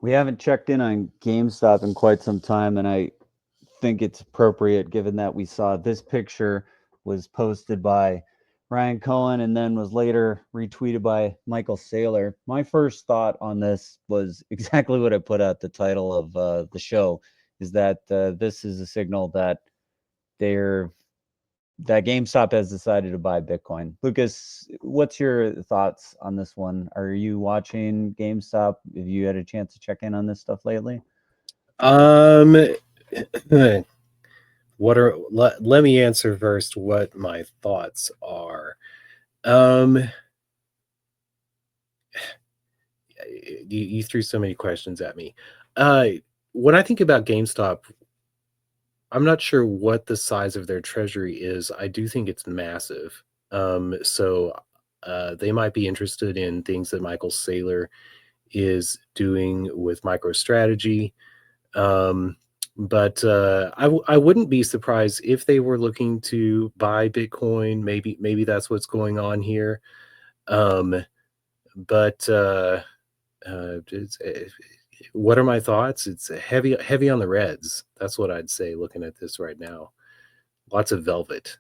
We haven't checked in on GameStop in quite some time, and I think it's appropriate given that we saw this picture was posted by Ryan Cohen and then was later retweeted by Michael Saylor. My first thought on this was exactly what I put at the title of the show, is that this is a signal that they're that GameStop has decided to buy Bitcoin. Lucas, what's your thoughts on this one? Are you watching GameStop? Have you had a chance to check in on this stuff lately? Um, let me answer first what my thoughts are. Um, you threw so many questions at me. Uh, when I think about GameStop, I'm not sure what the size of their treasury is. I do think it's massive. So they might be interested in things that Michael Saylor is doing with MicroStrategy. Um, but I wouldn't be surprised if they were looking to buy Bitcoin. Maybe that's what's going on here. Um, but what are my thoughts? It's heavy on the reds. That's what I'd say. Looking at this right now, lots of velvet.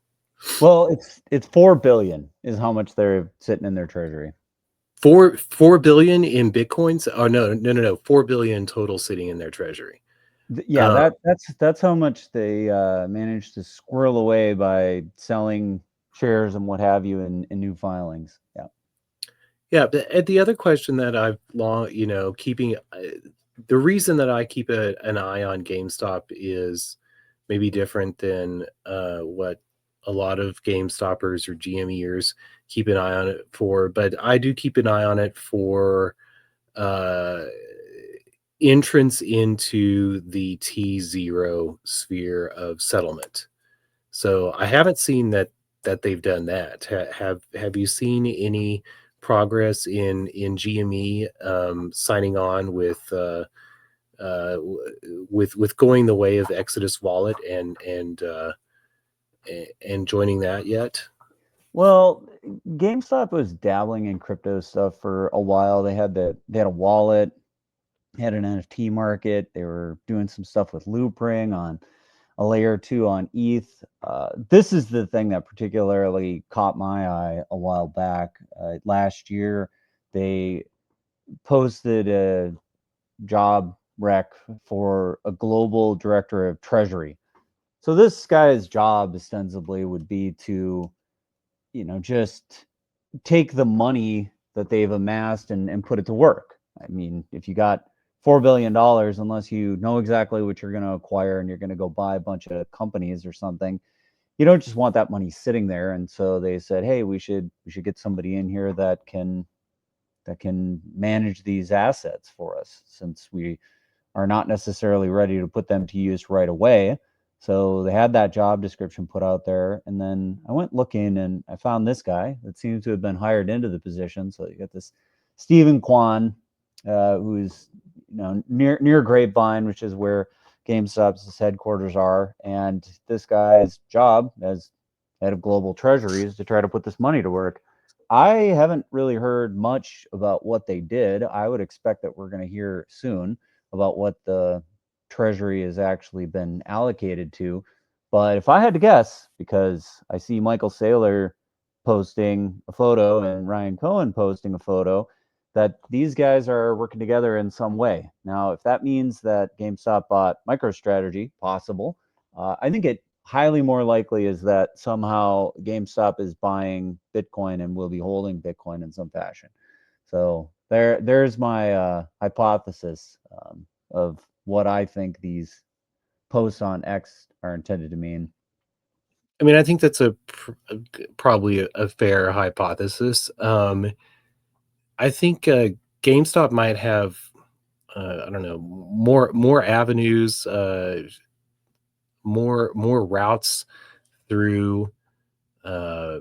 Well, it's 4 billion is how much they're sitting in their treasury. Four billion in bitcoins. Oh no. 4 billion total sitting in their treasury. Yeah, Uh, that's how much they managed to squirrel away by selling shares and what have you in new filings. Yeah. Yeah, but the other question that I've keeping the reason that I keep an eye on GameStop is maybe different than what a lot of GameStoppers or GMEers keep an eye on it for, but I do keep an eye on it for uh, entrance into the T0 sphere of settlement. So I haven't seen that they've done that. Have you seen any progress in GME signing on uh, with going the way of Exodus Wallet and joining that yet? Well, GameStop was dabbling in crypto stuff for a while. They had a wallet, had an NFT market. They were doing some stuff with Loopring on a layer two on ETH. This is the thing that particularly caught my eye a while back. Last year, they posted a job rec for a global director of treasury. So this guy's job ostensibly would be to, just take the money that they've amassed and put it to work. I mean, if you got $4 billion, unless you know exactly what you're going to acquire and you're going to go buy a bunch of companies or something, you don't just want that money sitting there. And so they said, hey, we should get somebody in here that can manage these assets for us, since we are not necessarily ready to put them to use right away. So they had that job description put out there. And then I went looking and I found this guy that seems to have been hired into the position. So you got this Stephen Kwon, who's near Grapevine, which is where GameStop's headquarters are. And this guy's job as head of global treasury is to try to put this money to work. I haven't really heard much about what they did. I would expect that we're going to hear soon about what the treasury has actually been allocated to. But if I had to guess, because I see Michael Saylor posting a photo and Ryan Cohen posting a photo, that these guys are working together in some way. Now, if that means that GameStop bought MicroStrategy, possible. I think it highly more likely is that somehow GameStop is buying Bitcoin and will be holding Bitcoin in some fashion. So there's my hypothesis of what I think these posts on X are intended to mean. I mean, I think that's probably a fair hypothesis. I think GameStop might have I don't know, more avenues, more routes through uh,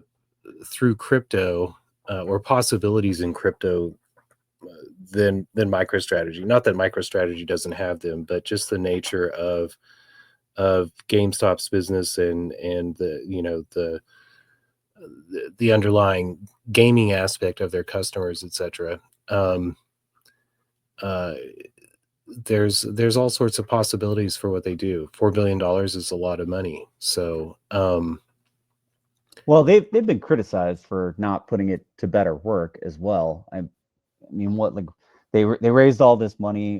through crypto or possibilities in crypto than MicroStrategy. Not that MicroStrategy doesn't have them, but just the nature of GameStop's business and the underlying gaming aspect of their customers, etc. Um, uh, there's all sorts of possibilities for what they do. $4 billion is a lot of money. So Well, they've been criticized for not putting it to better work as well. I mean, what like they raised all this money,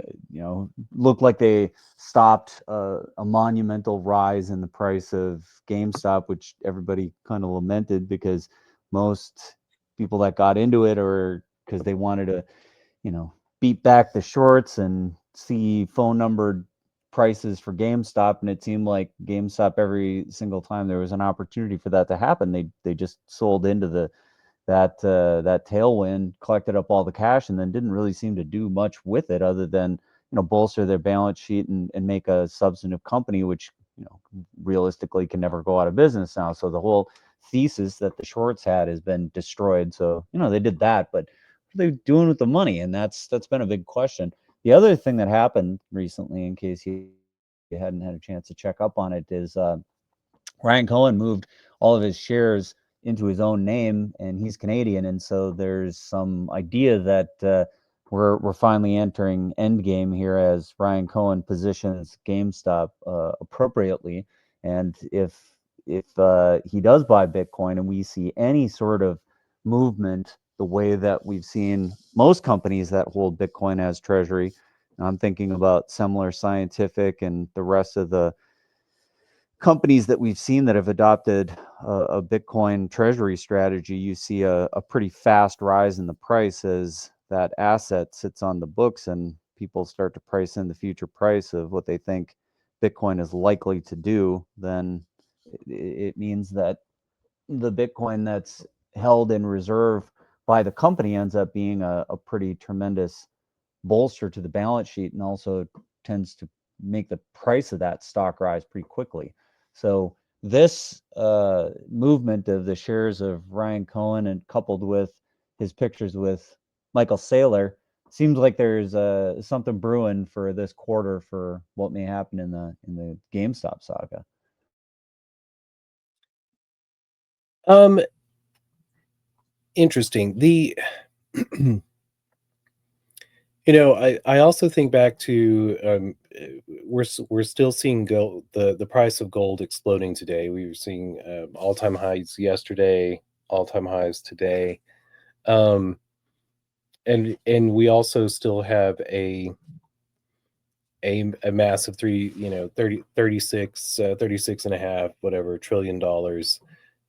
looked like they stopped a monumental rise in the price of GameStop, which everybody kind of lamented because most people that got into it or because they wanted to, beat back the shorts and see phone numbered prices for GameStop, and it seemed like GameStop every single time there was an opportunity for that to happen, they just sold into that tailwind, collected up all the cash, and then didn't really seem to do much with it other than bolster their balance sheet and make a substantive company, which realistically can never go out of business now. So the whole thesis that the shorts had has been destroyed. So they did that, but what are they doing with the money? And that's been a big question. The other thing that happened recently, in case you hadn't had a chance to check up on it, is Ryan Cohen moved all of his shares into his own name, and he's Canadian, and so there's some idea that we're finally entering endgame here as Ryan Cohen positions GameStop appropriately, and if he does buy Bitcoin, and we see any sort of movement the way that we've seen most companies that hold Bitcoin as treasury. I'm thinking about Semler Scientific and the rest of the companies that we've seen that have adopted a Bitcoin treasury strategy. You see a pretty fast rise in the price as that asset sits on the books and people start to price in the future price of what they think Bitcoin is likely to do. Then it means that the Bitcoin that's held in reserve by the company ends up being a pretty tremendous bolster to the balance sheet, and also tends to make the price of that stock rise pretty quickly. So this movement of the shares of Ryan Cohen, and coupled with his pictures with Michael Saylor, seems like there's something brewing for this quarter for what may happen in the GameStop saga. Interesting. The I also think back to we're still seeing gold, the price of gold exploding today. We were seeing all-time highs yesterday, all-time highs today. Um, and we also still have a massive 36 and a half, whatever, $1 trillion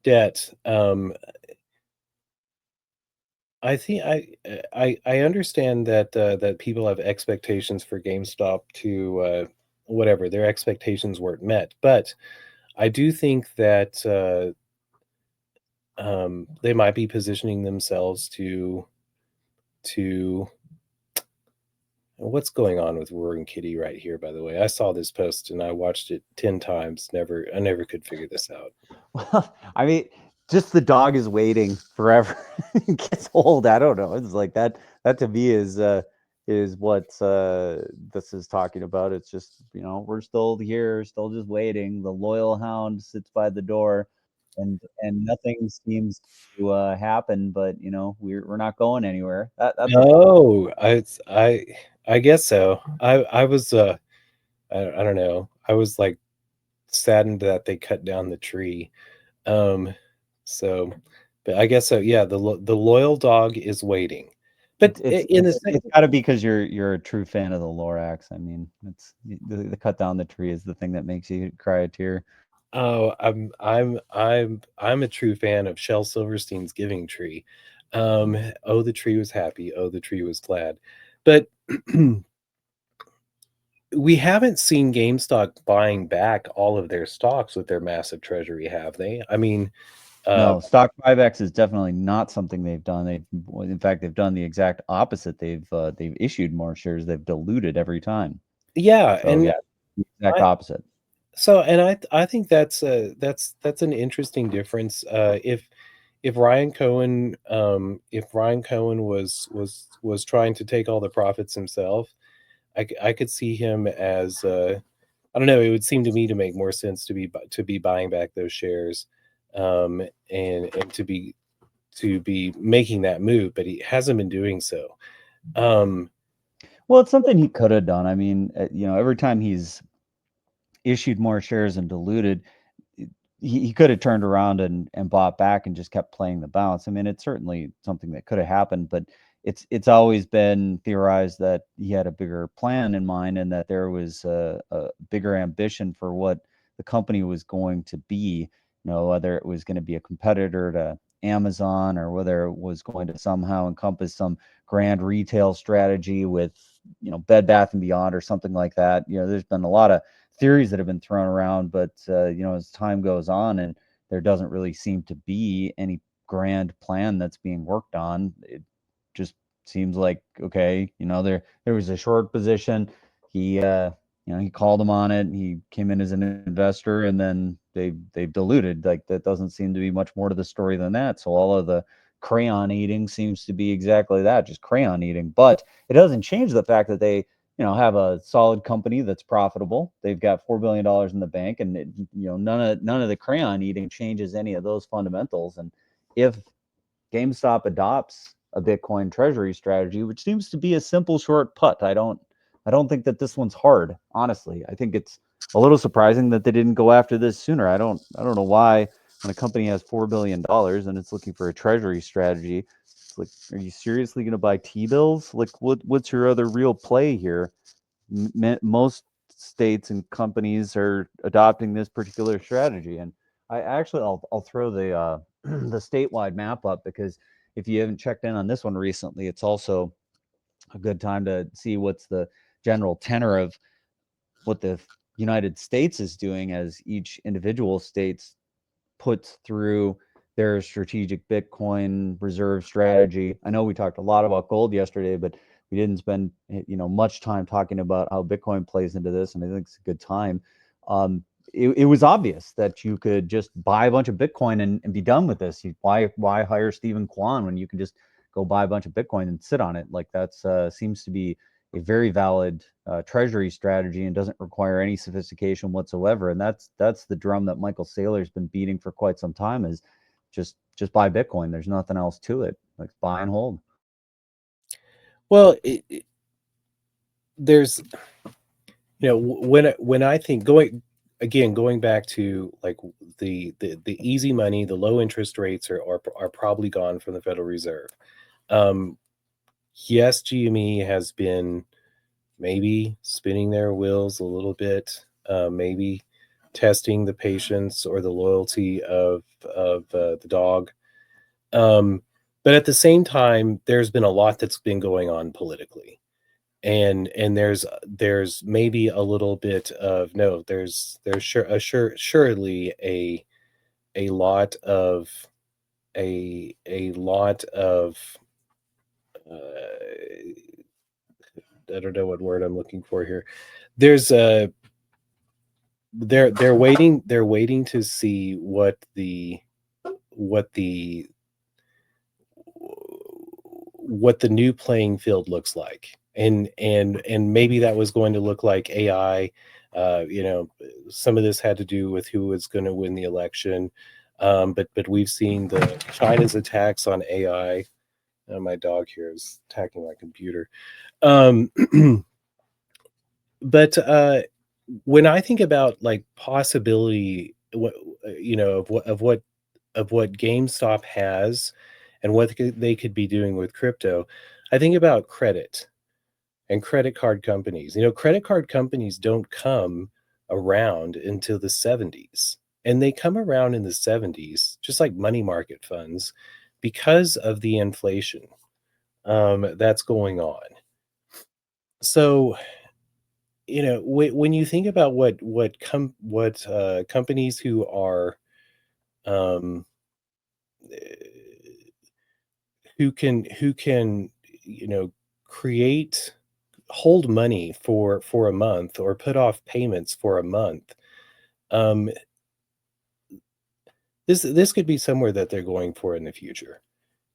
debt. I think I understand that that people have expectations for GameStop to whatever their expectations weren't met, but I do think that they might be positioning themselves to what's going on with Roaring Kitty right here. By the way, I saw this post and I watched it 10 times. I never could figure this out. Well, I mean, just the dog is waiting forever. It gets old. I don't know. It's like that. That to me is what this is talking about. It's just we're still here, still just waiting. The loyal hound sits by the door, and nothing seems to happen. But we're not going anywhere. That's a Oh, I guess so. I was I don't know. I was like saddened that they cut down the tree. Um, so, but I guess so. Yeah, the loyal dog is waiting. But in the same, it's got to be because you're a true fan of the Lorax. I mean, it's the cut down the tree is the thing that makes you cry a tear. oh, I'm a true fan of Shel Silverstein's Giving Tree. Oh, the tree was happy. Oh, the tree was glad. But we haven't seen GameStop buying back all of their stocks with their massive treasury, have they? I mean, uh, No, stock buybacks is definitely not something they've done. In fact, they've done the exact opposite. They've issued more shares. They've diluted every time. yeah, So and yeah, the exact I opposite. I think that's an interesting difference. If Ryan Cohen was trying to take all the profits himself, I could see him as I don't know. It would seem to me to make more sense to be buying back those shares, and to be making that move, but he hasn't been doing so. Um, Well, it's something he could have done. I mean, every time he's issued more shares and diluted, he could have turned around and bought back and just kept playing the bounce. I mean, it's certainly something that could have happened, but it's always been theorized that he had a bigger plan in mind and that there was a bigger ambition for what the company was going to be. Whether it was going to be a competitor to Amazon or whether it was going to somehow encompass some grand retail strategy with Bed Bath and Beyond or something like that. There's been a lot of theories that have been thrown around, but as time goes on and there doesn't really seem to be any grand plan that's being worked on, it just seems like, okay, there was a short position. He called him on it. He came in as an investor, and then they've diluted. Like, that doesn't seem to be much more to the story than that. So all of the crayon eating seems to be exactly that, just crayon eating. But it doesn't change the fact that they have a solid company that's profitable. They've got $4 billion in the bank, and none of the crayon eating changes any of those fundamentals. And if GameStop adopts a Bitcoin treasury strategy, which seems to be a simple short putt, I don't think that this one's hard. Honestly, I think it's a little surprising that they didn't go after this sooner. I don't know why, when a company has $4 billion and it's looking for a treasury strategy, it's like, are you seriously going to buy T-bills? Like, what's your other real play here? Most states and companies are adopting this particular strategy, and I'll throw the the statewide map up, because if you haven't checked in on this one recently, it's also a good time to see what's the general tenor of what the United States is doing as each individual states puts through their strategic Bitcoin reserve strategy. I know we talked a lot about gold yesterday, but we didn't spend much time talking about how Bitcoin plays into this, and I think it's a good time. Um, it was obvious that you could just buy a bunch of Bitcoin and be done with this. Why hire Stephen Kwon when you can just go buy a bunch of Bitcoin and sit on it? Like, that's seems to be a very valid treasury strategy and doesn't require any sophistication whatsoever. And that's the drum that Michael Saylor's been beating for quite some time, is just buy Bitcoin. There's nothing else to it. Like, buy and hold. Well, there's when I think going back to like the easy money, the low interest rates are probably gone from the Federal Reserve. Yes, GME has been maybe spinning their wheels a little bit, maybe testing the patience or the loyalty of the dog. But at the same time, there's been a lot that's been going on politically, and there's maybe a little bit of no, there's surely a lot of a lot of I don't know what word I'm looking for here. There's a they're waiting to see what the what the new playing field looks like, and maybe that was going to look like AI. Some of this had to do with who was going to win the election, but we've seen the China's attacks on AI. My dog here is attacking my computer. Um, but when I think about like possibility, of what GameStop has and what they could be doing with crypto, I think about credit and credit card companies. Credit card companies don't come around until the 70s. And they come around in the 70s, just like money market funds, because of the inflation that's going on. So, when you think about what companies who are um, who can create hold money for a month or put off payments for a month, um this could be somewhere that they're going for in the future.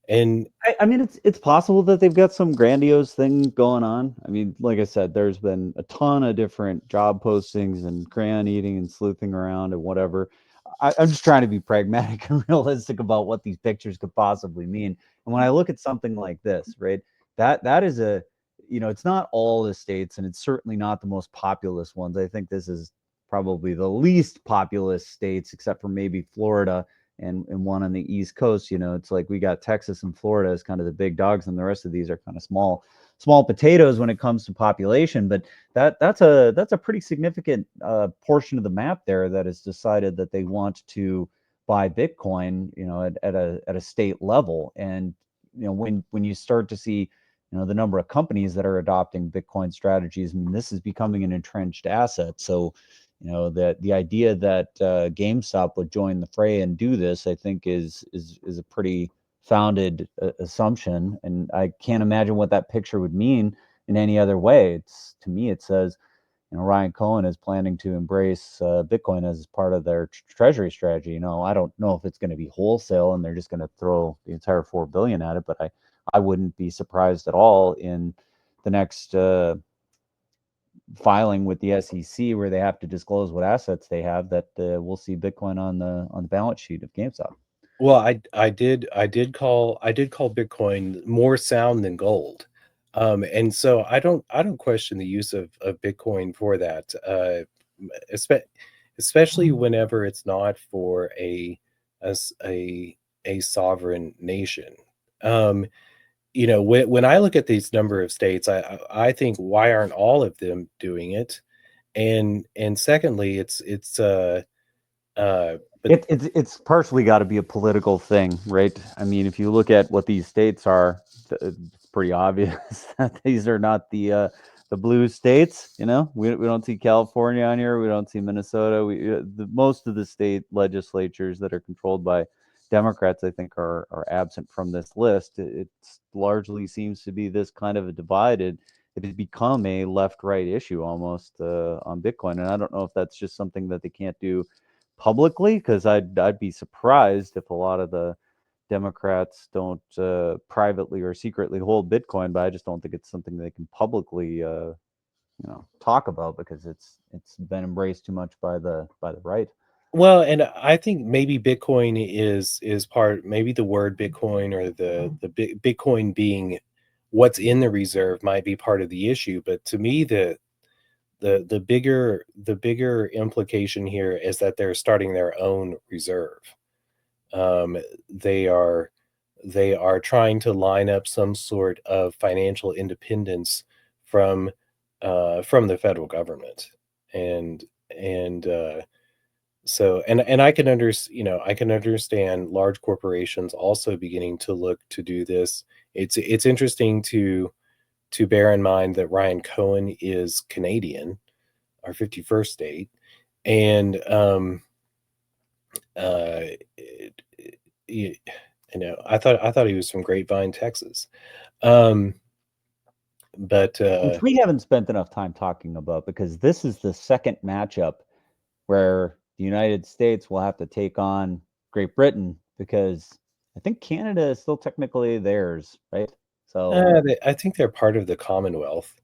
And I mean, it's possible that they've got some grandiose thing going on. I mean, like I said, there's been a ton of different job postings and crayon eating and sleuthing around and whatever. I'm just trying to be pragmatic and realistic about what these pictures could possibly mean. And when I look at something like this, right, that is it's not all the states, and it's certainly not the most populous ones. I think this is probably the least populous states, except for maybe Florida and one on the East Coast. It's like we got Texas and Florida as kind of the big dogs, and the rest of these are kind of small potatoes when it comes to population. But that's a pretty significant portion of the map there that has decided that they want to buy Bitcoin, at a state level. And when you start to see the number of companies that are adopting Bitcoin strategies, I mean, this is becoming an entrenched asset. So that the idea that GameStop would join the fray and do this, I think is a pretty founded assumption, and I can't imagine what that picture would mean in any other way. To me, it says Ryan Cohen is planning to embrace Bitcoin as part of their treasury strategy. I don't know if it's going to be wholesale and they're just going to throw the entire 4 billion at it, but I wouldn't be surprised at all in the next filing with the SEC, where they have to disclose what assets they have, that we'll see Bitcoin on the balance sheet of GameStop. Well, I did call Bitcoin more sound than gold. And so I don't question the use of Bitcoin for that. Especially whenever it's not for a sovereign nation. Um, when I look at these number of states, I think, why aren't all of them doing it? And secondly, but It's partially got to be a political thing, right? I mean, if you look at what these states are, it's pretty obvious that these are not the blue states. We don't see California on here. We don't see Minnesota. Most of the state legislatures that are controlled by Democrats, I think, are absent from this list. It largely seems to be this kind of a divided. It has become a left-right issue almost on Bitcoin, and I don't know if that's just something that they can't do publicly, because I'd be surprised if a lot of the Democrats don't privately or secretly hold Bitcoin, but I just don't think it's something they can publicly talk about, because it's been embraced too much by the right. Well, and I think maybe Bitcoin is part, maybe the word Bitcoin, or the Bitcoin being what's in the reserve, might be part of the issue. But to me, the bigger implication here is that they're starting their own reserve. Um, they are they are trying to line up some sort of financial independence from from the federal government. And and uh, so and and I can understand large corporations also beginning to look to do this. It's interesting to bear in mind that Ryan Cohen is Canadian, our 51st state, and uh, it, you, I thought he was from Grapevine, Texas, um, but Which we haven't spent enough time talking about, because this is the second matchup where the United States will have to take on Great Britain, because I think Canada is still technically theirs, right? So I think they're part of the Commonwealth.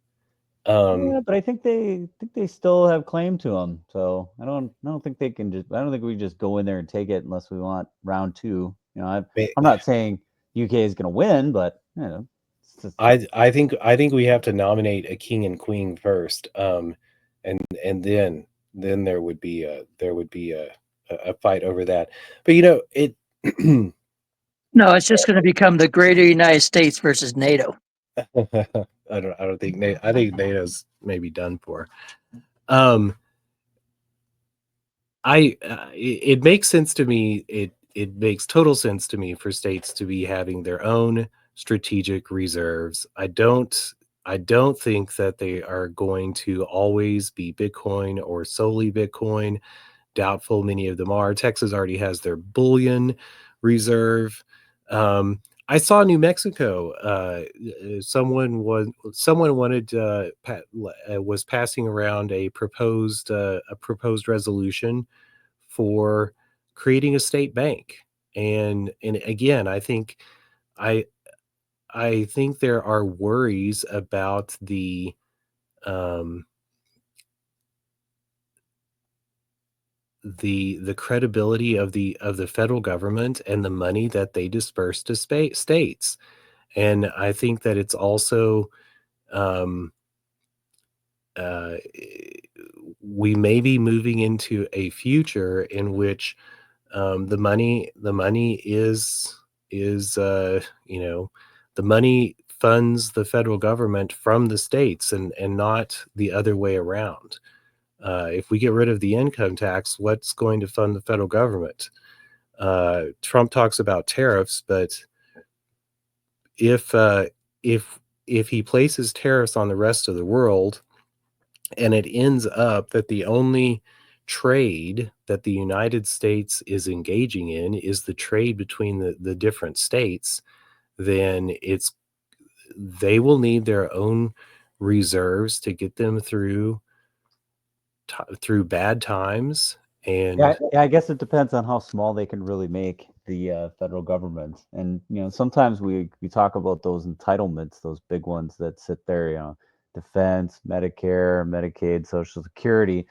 yeah, but I think they still have claim to them. So I don't think they can just. I don't think we just go in there and take it unless we want round two. I'm not saying UK is going to win, but it's just, I think we have to nominate a king and queen first, and then there would be a fight over that. But it. No, it's just going to become the greater United States versus NATO. I think NATO's maybe done for. Um, it makes sense to me. It makes total sense to me for states to be having their own strategic reserves. I don't think that they are going to always be Bitcoin or solely Bitcoin. Doubtful many of them are. Texas already has their bullion reserve. Um, I saw New Mexico. Someone wanted was passing around a proposed resolution for creating a state bank. And again, I I think there are worries about um, the credibility of the federal government and the money that they disperse to states. And I think that it's also um, we may be moving into a future in which the money is the money funds the federal government from the states and not the other way around. If we get rid of the income tax, what's going to fund the federal government? Trump talks about tariffs, but if uh, if if he places tariffs on the rest of the world, and it ends up that the only trade that the United States is engaging in is the trade between the different states, then they will need their own reserves to get them through bad times. And Yeah, I guess it depends on how small they can really make the federal government. And sometimes we talk about those entitlements, those big ones that sit there, defense, Medicare, Medicaid, Social Security.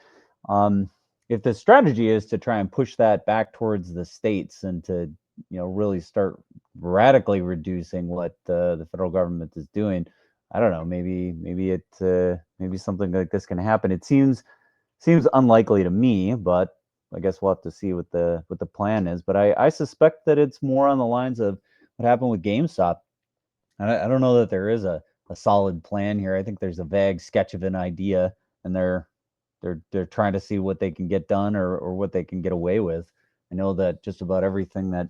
Um, if the strategy is to try and push that back towards the states and to really start radically reducing what the federal government is doing, I don't know. Maybe something like this can happen. It seems unlikely to me, but I guess we'll have to see what the plan is. But I suspect that it's more on the lines of what happened with GameStop. I don't know that there is a solid plan here. I think there's a vague sketch of an idea, and they're trying to see what they can get done or what they can get away with. I know that just about everything that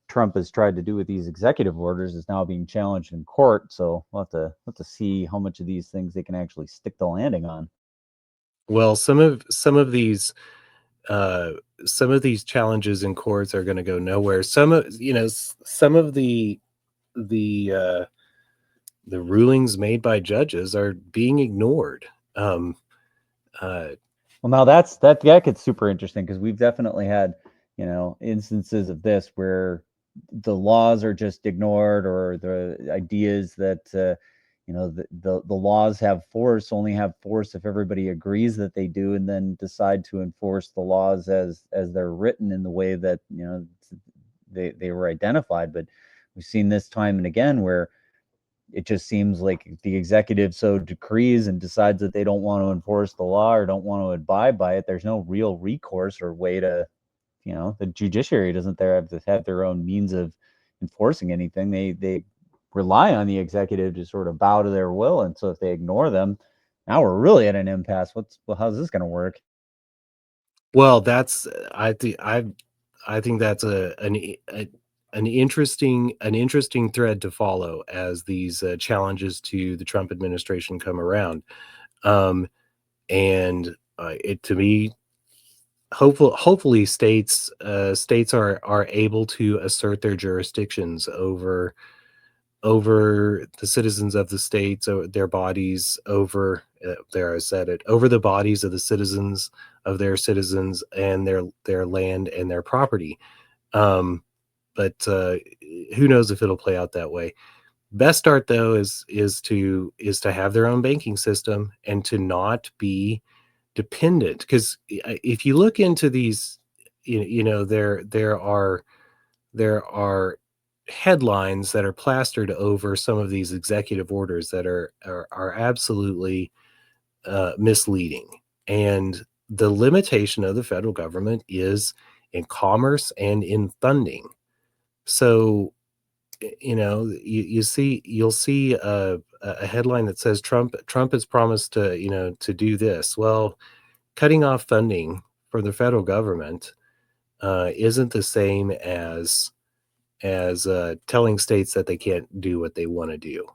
Trump has tried to do with these executive orders is now being challenged in court. So we'll have to see how much of these things they can actually stick the landing on. well, uh, some of these challenges in courts are going to go nowhere. Some of the uh, the rulings made by judges are being ignored. Um, uh, Well, now that gets super interesting because we've definitely had, instances of this where the laws are just ignored or the ideas that the laws have force only have force if everybody agrees that they do and then decide to enforce the laws as they're written in the way that they were identified. But we've seen this time and again where it just seems like the executive so decrees and decides that they don't want to enforce the law or don't want to abide by it. There's no real recourse or way to, the judiciary doesn't there have to have their own means of enforcing anything. They rely on the executive to sort of bow to their will, and so if they ignore them, now we're really at an impasse. How's this going to work? well, that's I think that's an interesting thread to follow as these challenges to the Trump administration come around. Um, and it to me, hopefully states are able to assert their jurisdictions over the citizens of the states, or their bodies, over there I said it, over the bodies of the citizens of their citizens and their land and their property. Um, but who knows if it'll play out that way. Best start though is to have their own banking system and to not be dependent, because if you look into these, there are headlines that are plastered over some of these executive orders that are absolutely misleading. And the limitation of the federal government is in commerce and in funding. So, you'll see a headline that says Trump has promised to do this. Well, cutting off funding for the federal government isn't the same as telling states that they can't do what they want to do.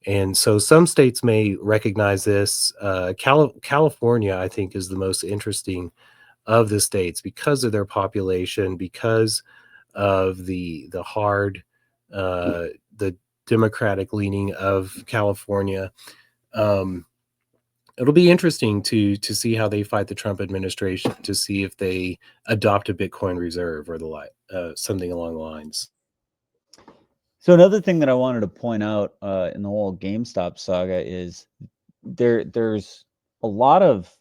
And so some states may recognize this. California, I think, is the most interesting of the states because of their population, because of uh, the Democratic leaning of California. Um, it'll be interesting to see how they fight the Trump administration, to see if they adopt a Bitcoin reserve or something along the lines. So another thing that I wanted to point out in the whole GameStop saga is there's a lot of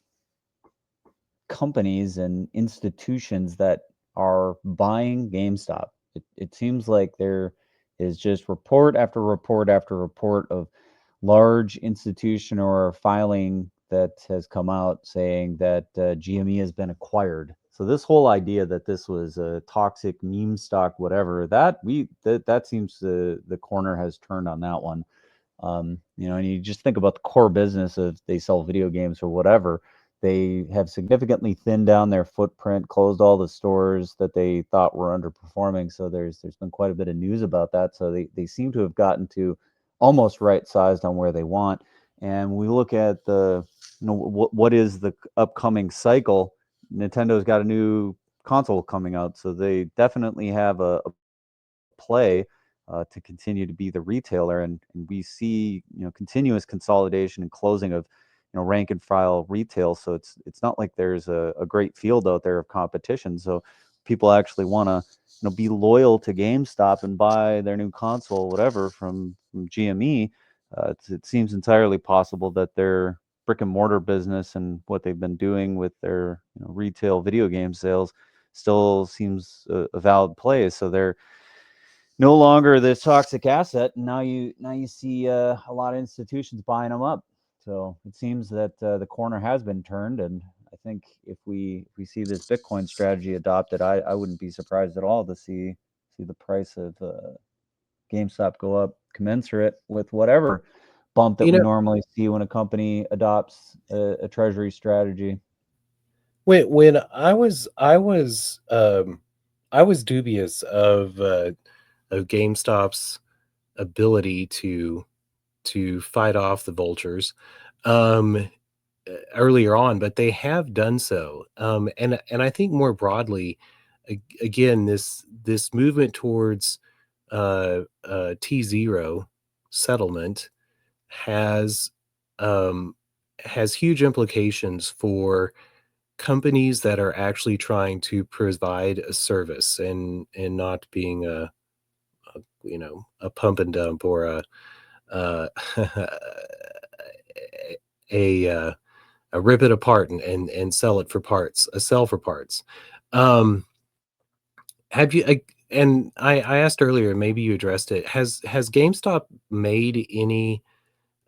companies and institutions that are buying GameStop. It seems like there is just report after report after report of large institution or filing that has come out saying that GME has been acquired. So this whole idea that this was a toxic meme stock, whatever, that seems the corner has turned on that one. And you just think about the core business of they sell video games or whatever. They have significantly thinned down their footprint, closed all the stores that they thought were underperforming. So there's been quite a bit of news about that. So they seem to have gotten to almost right sized on where they want. And when we look at what is the upcoming cycle, Nintendo's got a new console coming out, so they definitely have a play to continue to be the retailer, and we see continuous consolidation and closing of rank and file retail. So it's not like there's a great field out there of competition. So people actually want to be loyal to GameStop and buy their new console, whatever, from GME. It seems entirely possible that their brick and mortar business and what they've been doing with their retail video game sales still seems a valid play. So they're no longer this toxic asset. And now you see a lot of institutions buying them up. So it seems that the corner has been turned, and I think if we see this Bitcoin strategy adopted, I wouldn't be surprised at all to see the price of GameStop go up commensurate with whatever bump that we normally see when a company adopts a treasury strategy. When I was dubious of GameStop's ability to fight off the vultures earlier on, but they have done so. And I think more broadly, again, this movement towards T0 settlement has huge implications for companies that are actually trying to provide a service and not being a pump and dump or a a rip it apart and sell it for parts, a sell for parts. Have you? And I asked earlier, maybe you addressed it. Has GameStop made any?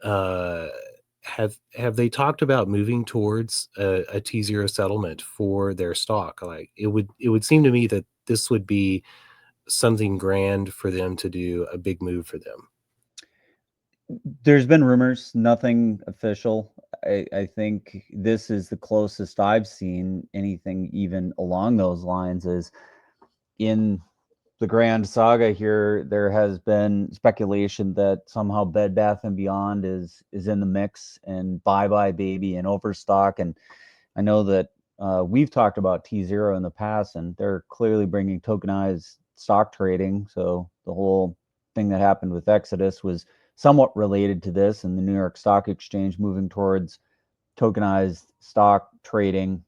Have they talked about moving towards a T0 settlement for their stock? Like it would seem to me that this would be something grand for them to do, a big move for them. There's been rumors, nothing official. I think this is the closest I've seen anything even along those lines. Is in the grand saga here, there has been speculation that somehow Bed Bath and Beyond is in the mix, and Bye Baby and Overstock. And I know that we've talked about T0 in the past, and they're clearly bringing tokenized stock trading. So the whole thing that happened with Exodus was somewhat related to this, and the New York Stock Exchange moving towards tokenized stock trading.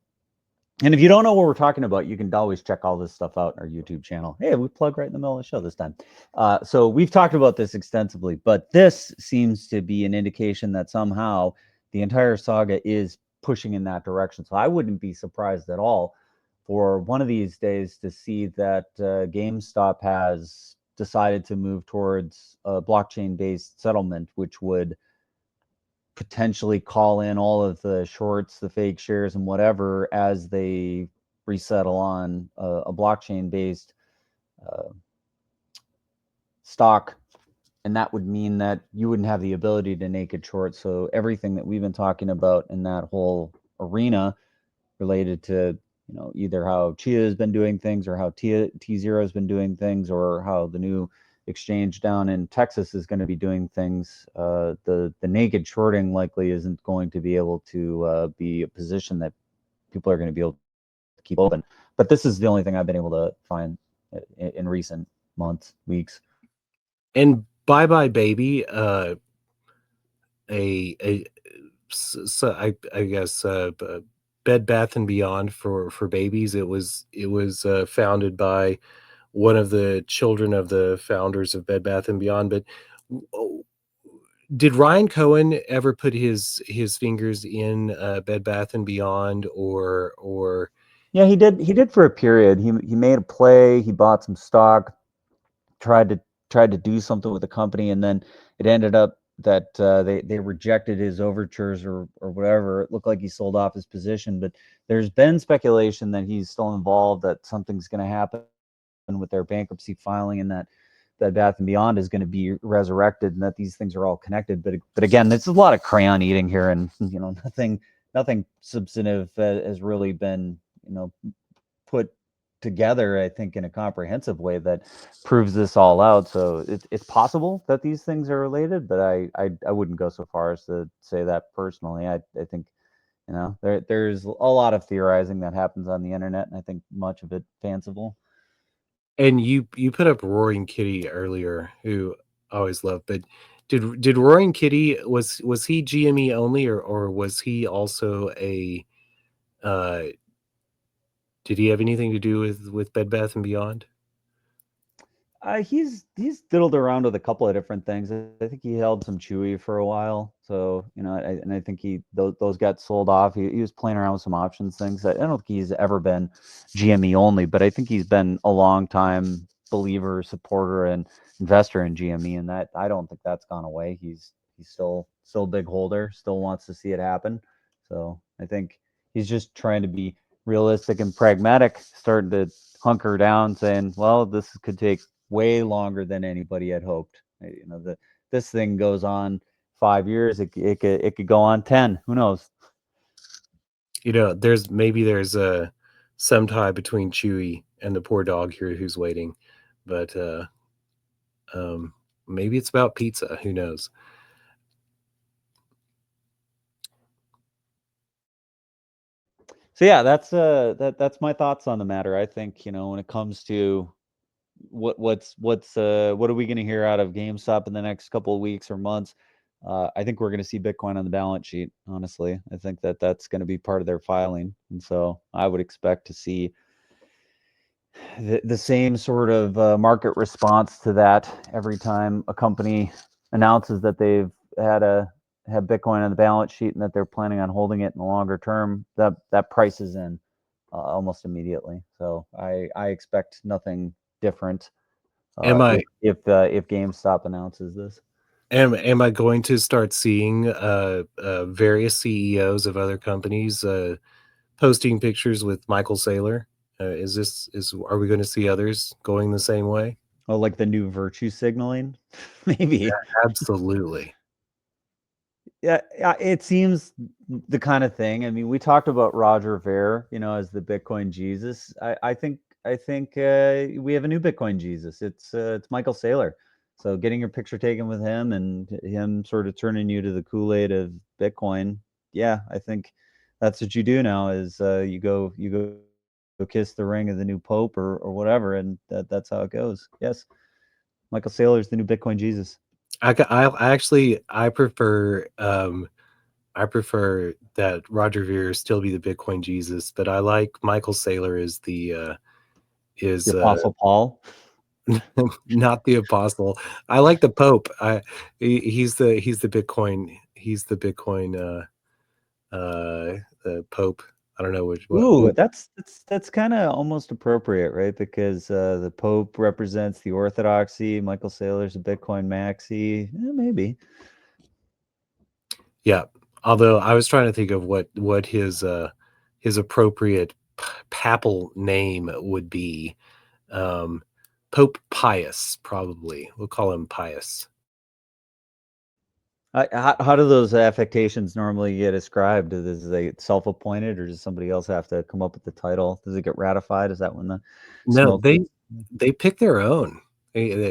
And if you don't know what we're talking about, you can always check all this stuff out in our YouTube channel. Hey, we plug right in the middle of the show this time. So we've talked about this extensively, but this seems to be an indication that somehow the entire saga is pushing in that direction. So I wouldn't be surprised at all for one of these days to see that GameStop has decided to move towards a blockchain-based settlement, which would potentially call in all of the shorts, the fake shares, and whatever as they resettle on a blockchain-based stock. And that would mean that you wouldn't have the ability to naked short. So everything that we've been talking about in that whole arena related to either how Chia has been doing things, or how T0 has been doing things, or how the new exchange down in Texas is going to be doing things, the naked shorting likely isn't going to be able to be a position that people are going to be able to keep open. But this is the only thing I've been able to find in recent months, weeks. And Bye Baby, so I guess Bed Bath and Beyond for babies. It was founded by one of the children of the founders of Bed Bath and Beyond. But did Ryan Cohen ever put his fingers in Bed Bath and Beyond, or? Yeah, he did for a period. He made a play. He bought some stock, tried to do something with the company, and then it ended up they rejected his overtures or whatever. It looked like he sold off his position, but there's been speculation that he's still involved, that something's going to happen with their bankruptcy filing, and that Bath and Beyond is going to be resurrected, and that these things are all connected. But again, there's a lot of crayon eating here, and nothing substantive has really been put together, I think, in a comprehensive way that proves this all out. So it's possible that these things are related, but I wouldn't go so far as to say that personally. I think there's a lot of theorizing that happens on the internet, and I think much of it fanciful. And you put up Roaring Kitty earlier, who I always loved, but did Roaring Kitty, was he GME only, or was he also a did he have anything to do with Bed Bath and Beyond? He's diddled around with a couple of different things. I think he held some Chewy for a while, so I think those got sold off. He was playing around with some options things. I don't think he's ever been GME only, but I think he's been a long time believer, supporter, and investor in GME, and that I don't think that's gone away. He's still a big holder, still wants to see it happen. So I think he's just trying to be realistic and pragmatic, starting to hunker down, saying, well, this could take way longer than anybody had hoped. This thing goes on 5 years. It could go on 10. Who knows? There's some tie between Chewy and the poor dog here who's waiting, but maybe it's about pizza. Who knows? So yeah, that's my thoughts on the matter. I think when it comes to what are we going to hear out of GameStop in the next couple of weeks or months? I think we're going to see Bitcoin on the balance sheet. Honestly, I think that's going to be part of their filing, and so I would expect to see the same sort of market response to that every time a company announces that they've have Bitcoin on the balance sheet and that they're planning on holding it in the longer term. That prices in almost immediately. So I expect nothing different if GameStop announces this. Am I going to start seeing various CEOs of other companies posting pictures with Michael Saylor? Are we going to see others going the same way? Oh, like the new virtue signaling, maybe. Yeah, absolutely. Yeah, it seems the kind of thing. I mean, we talked about Roger Ver, as the Bitcoin Jesus. I think we have a new Bitcoin Jesus. It's Michael Saylor. So getting your picture taken with him and him sort of turning you to the Kool-Aid of Bitcoin. Yeah, I think that's what you do now is you go kiss the ring of the new Pope or whatever, and that's how it goes. Yes, Michael Saylor is the new Bitcoin Jesus. I prefer that Roger Ver still be the Bitcoin Jesus, but I like Michael Saylor as the Apostle Paul. not the apostle. I like the Pope. He's the Bitcoin. He's the Bitcoin Pope. I don't know which. Ooh, that's kind of almost appropriate, right? Because the Pope represents the Orthodoxy. Michael Saylor's a Bitcoin maxi. Maybe. Yeah. Although I was trying to think of what his appropriate papal name would be. Pope Pius, probably. We'll call him Pius. How do those affectations normally get ascribed? Is it self-appointed, or does somebody else have to come up with the title? Does it get ratified? Is that when the No, smoke? they pick their own.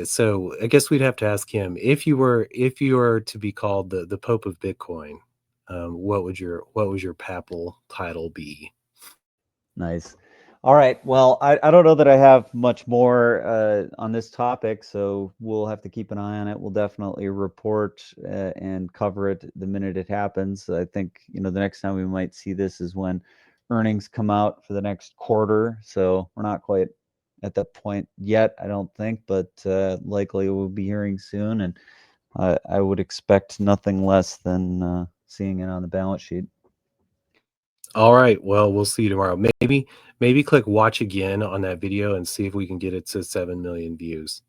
So I guess we'd have to ask him, if you were to be called the Pope of Bitcoin, what would your papal title be? Nice. All right. Well, I don't know that I have much more on this topic, so we'll have to keep an eye on it. We'll definitely report and cover it the minute it happens. I think, the next time we might see this is when earnings come out for the next quarter. So we're not quite at that point yet, I don't think, but likely we'll be hearing soon. And I would expect nothing less than seeing it on the balance sheet. All right. Well, we'll see you tomorrow. Maybe click watch again on that video and see if we can get it to 7 million views.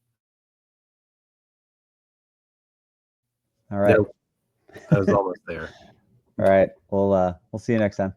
All right. I was almost there. All right. We'll see you next time.